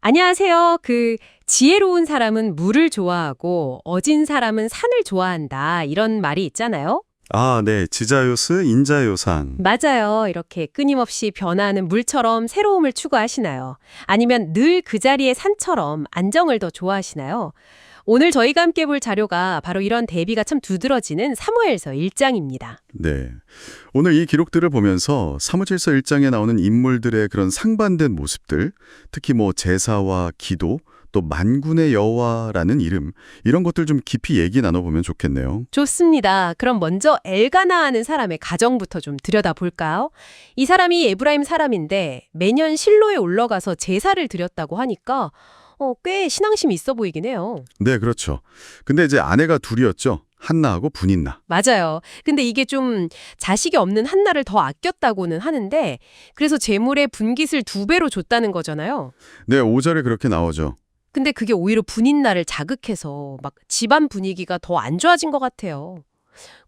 안녕하세요. 지혜로운 사람은 물을 좋아하고 어진 사람은 산을 좋아한다. 이런 말이 있잖아요. 아, 네. 지자요스, 인자요상. 맞아요. 이렇게 끊임없이 변화하는 물처럼 새로움을 추구하시나요? 아니면 늘 그 자리의 산처럼 안정을 더 좋아하시나요? 오늘 저희가 함께 볼 자료가 바로 이런 대비가 참 두드러지는 사무엘서 1장입니다. 네. 오늘 이 기록들을 보면서 사무엘서 1장에 나오는 인물들의 그런 상반된 모습들, 특히 제사와 기도, 또 만군의 여호와라는 이름, 이런 것들 좀 깊이 얘기 나눠보면 좋겠네요. 좋습니다. 그럼 먼저 엘가나 하는 사람의 가정부터 좀 들여다볼까요? 이 사람이 에브라임 사람인데 매년 실로에 올라가서 제사를 드렸다고 하니까 꽤 신앙심이 있어 보이긴 해요. 네, 그렇죠. 근데 이제 아내가 둘이었죠. 한나하고 분인나. 맞아요. 근데 이게 좀 자식이 없는 한나를 더 아꼈다고는 하는데 그래서 재물의 분깃을 2배로 줬다는 거잖아요. 네, 5절에 그렇게 나오죠. 근데 그게 오히려 분인나를 자극해서 막 집안 분위기가 더 안 좋아진 것 같아요.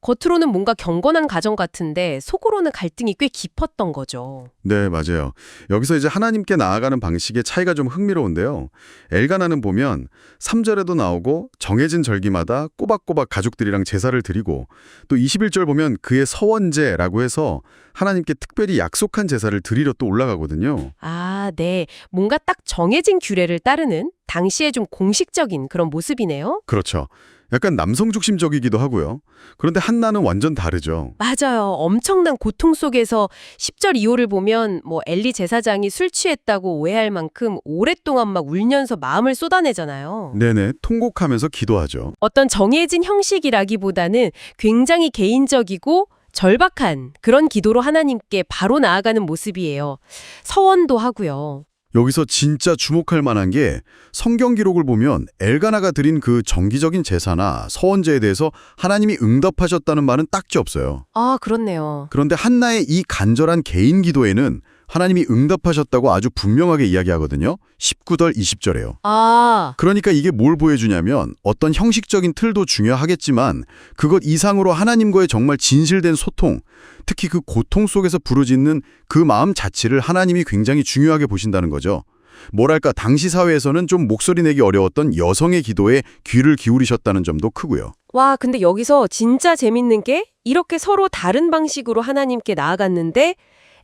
겉으로는 뭔가 경건한 가정 같은데 속으로는 갈등이 꽤 깊었던 거죠. 네, 맞아요. 여기서 이제 하나님께 나아가는 방식의 차이가 좀 흥미로운데요. 엘가나는 보면 3절에도 나오고 정해진 절기마다 꼬박꼬박 가족들이랑 제사를 드리고 또 21절 보면 그의 서원제라고 해서 하나님께 특별히 약속한 제사를 드리러 또 올라가거든요. 아, 네. 뭔가 딱 정해진 규례를 따르는 당시에 좀 공식적인 그런 모습이네요. 그렇죠. 약간 남성 중심적이기도 하고요. 그런데 한나는 완전 다르죠. 맞아요. 엄청난 고통 속에서 10절 이호를 보면 엘리 제사장이 술 취했다고 오해할 만큼 오랫동안 막 울면서 마음을 쏟아내잖아요. 네네, 통곡하면서 기도하죠. 어떤 정해진 형식이라기보다는 굉장히 개인적이고 절박한 그런 기도로 하나님께 바로 나아가는 모습이에요. 서원도 하고요. 여기서 진짜 주목할 만한 게 성경 기록을 보면 엘가나가 드린 그 정기적인 제사나 서원제에 대해서 하나님이 응답하셨다는 말은 딱히 없어요. 아, 그렇네요. 그런데 한나의 이 간절한 개인 기도에는 하나님이 응답하셨다고 아주 분명하게 이야기하거든요. 19절, 20절에요. 아, 그러니까 이게 뭘 보여주냐면 어떤 형식적인 틀도 중요하겠지만 그것 이상으로 하나님과의 정말 진실된 소통, 특히 그 고통 속에서 부르짖는 그 마음 자체를 하나님이 굉장히 중요하게 보신다는 거죠. 뭐랄까 당시 사회에서는 좀 목소리 내기 어려웠던 여성의 기도에 귀를 기울이셨다는 점도 크고요. 와, 근데 여기서 진짜 재밌는 게 이렇게 서로 다른 방식으로 하나님께 나아갔는데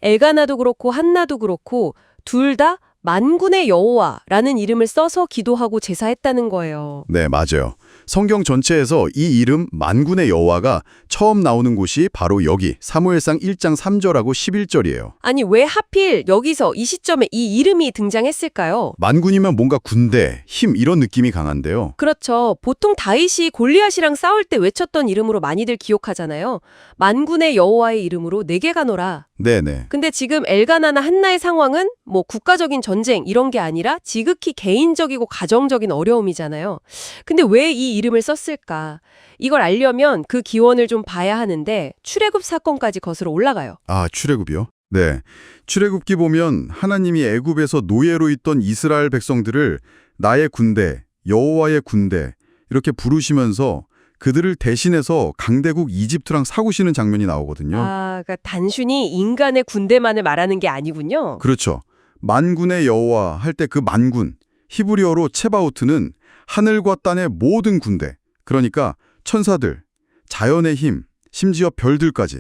엘가나도 그렇고 한나도 그렇고 둘 다 만군의 여호와라는 이름을 써서 기도하고 제사했다는 거예요. 네, 맞아요. 성경 전체에서 이 이름 만군의 여호와가 처음 나오는 곳이 바로 여기 사무엘상 1장 3절하고 11절이에요. 아니, 왜 하필 여기서 이 시점에 이 이름이 등장했을까요? 만군이면 뭔가 군대, 힘 이런 느낌이 강한데요. 그렇죠. 보통 다윗이 골리앗이랑 싸울 때 외쳤던 이름으로 많이들 기억하잖아요. 만군의 여호와의 이름으로 내게 가노라. 네네. 근데 지금 엘가나나 한나의 상황은 국가적인 전쟁 이런 게 아니라 지극히 개인적이고 가정적인 어려움이잖아요. 근데 왜 이 이름을 썼을까? 이걸 알려면 그 기원을 좀 봐야 하는데 출애굽 사건까지 거슬러 올라가요. 아, 출애굽이요? 네. 출애굽기 보면 하나님이 애굽에서 노예로 있던 이스라엘 백성들을 나의 군대, 여호와의 군대 이렇게 부르시면서 그들을 대신해서 강대국 이집트랑 싸우시는 장면이 나오거든요. 아, 그러니까 단순히 인간의 군대만을 말하는 게 아니군요. 그렇죠. 만군의 여호와 할 때 그 만군, 히브리어로 체바오트는 하늘과 땅의 모든 군대, 그러니까 천사들, 자연의 힘, 심지어 별들까지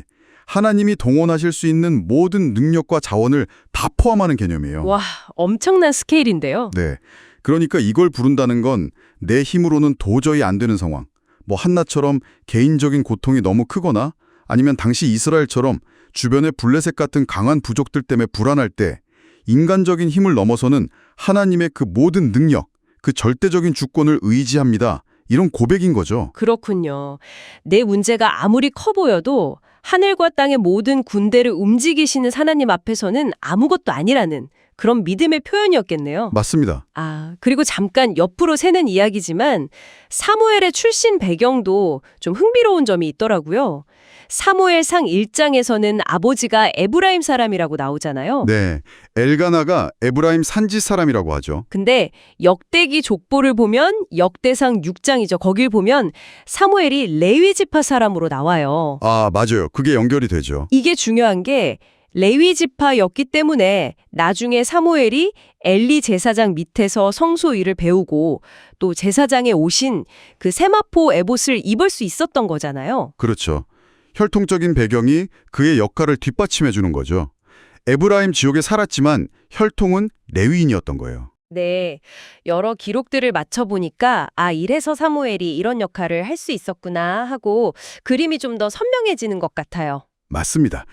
하나님이 동원하실 수 있는 모든 능력과 자원을 다 포함하는 개념이에요. 와, 엄청난 스케일인데요. 네. 그러니까 이걸 부른다는 건 내 힘으로는 도저히 안 되는 상황. 한나처럼 개인적인 고통이 너무 크거나 아니면 당시 이스라엘처럼 주변에 블레셋 같은 강한 부족들 때문에 불안할 때 인간적인 힘을 넘어서는 하나님의 그 모든 능력, 그 절대적인 주권을 의지합니다. 이런 고백인 거죠. 그렇군요. 내 문제가 아무리 커 보여도 하늘과 땅의 모든 군대를 움직이시는 하나님 앞에서는 아무것도 아니라는 그런 믿음의 표현이었겠네요. 맞습니다. 아, 그리고 잠깐 옆으로 새는 이야기지만 사무엘의 출신 배경도 좀 흥미로운 점이 있더라고요. 사무엘상 1장에서는 아버지가 에브라임 사람이라고 나오잖아요. 네. 엘가나가 에브라임 산지 사람이라고 하죠. 근데 역대기 족보를 보면 역대상 6장이죠. 거길 보면 사무엘이 레위 지파 사람으로 나와요. 아, 맞아요. 그게 연결이 되죠. 이게 중요한 게 레위 지파였기 때문에 나중에 사무엘이 엘리 제사장 밑에서 성소 일을 배우고 또 제사장에 오신 그 세마포 에봇을 입을 수 있었던 거잖아요. 그렇죠. 혈통적인 배경이 그의 역할을 뒷받침해 주는 거죠. 에브라임 지역에 살았지만 혈통은 레위인이었던 거예요. 네, 여러 기록들을 맞춰보니까 이래서 사무엘이 이런 역할을 할 수 있었구나 하고 그림이 좀 더 선명해지는 것 같아요. 맞습니다.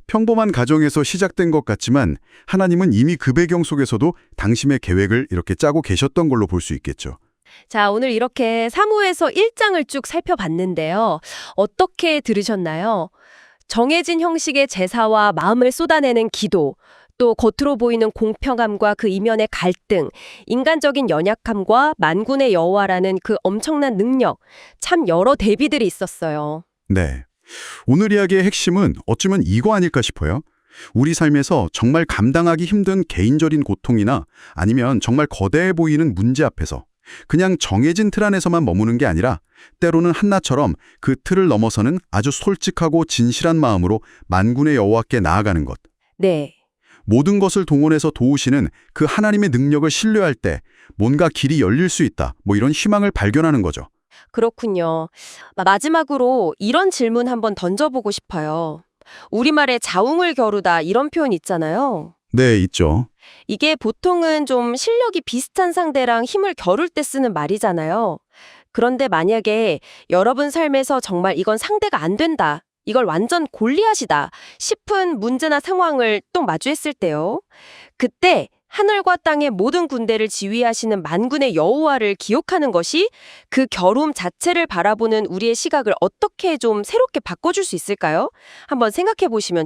평범한 가정에서 시작된 것 같지만 하나님은 이미 그 배경 속에서도 당신의 계획을 이렇게 짜고 계셨던 걸로 볼 수 있겠죠. 자, 오늘 이렇게 사무에서 1장을 쭉 살펴봤는데요. 어떻게 들으셨나요? 정해진 형식의 제사와 마음을 쏟아내는 기도, 또 겉으로 보이는 공평함과 그 이면의 갈등, 인간적인 연약함과 만군의 여호와라는 그 엄청난 능력, 참 여러 대비들이 있었어요. 네. 오늘 이야기의 핵심은 어쩌면 이거 아닐까 싶어요. 우리 삶에서 정말 감당하기 힘든 개인적인 고통이나 아니면 정말 거대해 보이는 문제 앞에서 그냥 정해진 틀 안에서만 머무는 게 아니라 때로는 한나처럼 그 틀을 넘어서는 아주 솔직하고 진실한 마음으로 만군의 여호와께 나아가는 것. 네. 모든 것을 동원해서 도우시는 그 하나님의 능력을 신뢰할 때 뭔가 길이 열릴 수 있다. 뭐 이런 희망을 발견하는 거죠. 그렇군요. 마지막으로 이런 질문 한번 던져보고 싶어요. 우리말에 자웅을 겨루다 이런 표현 있잖아요. 네, 있죠. 이게 보통은 좀 실력이 비슷한 상대랑 힘을 겨룰 때 쓰는 말이잖아요. 그런데 만약에 여러분 삶에서 정말 이건 상대가 안 된다, 이걸 완전 골리앗이다 싶은 문제나 상황을 또 마주했을 때요. 그때 하늘과 땅의 모든 군대를 지휘하시는 만군의 여호와를 기억하는 것이 그 겨움 자체를 바라보는 우리의 시각을 어떻게 좀 새롭게 바꿔줄 수 있을까요? 한번 생각해 보시면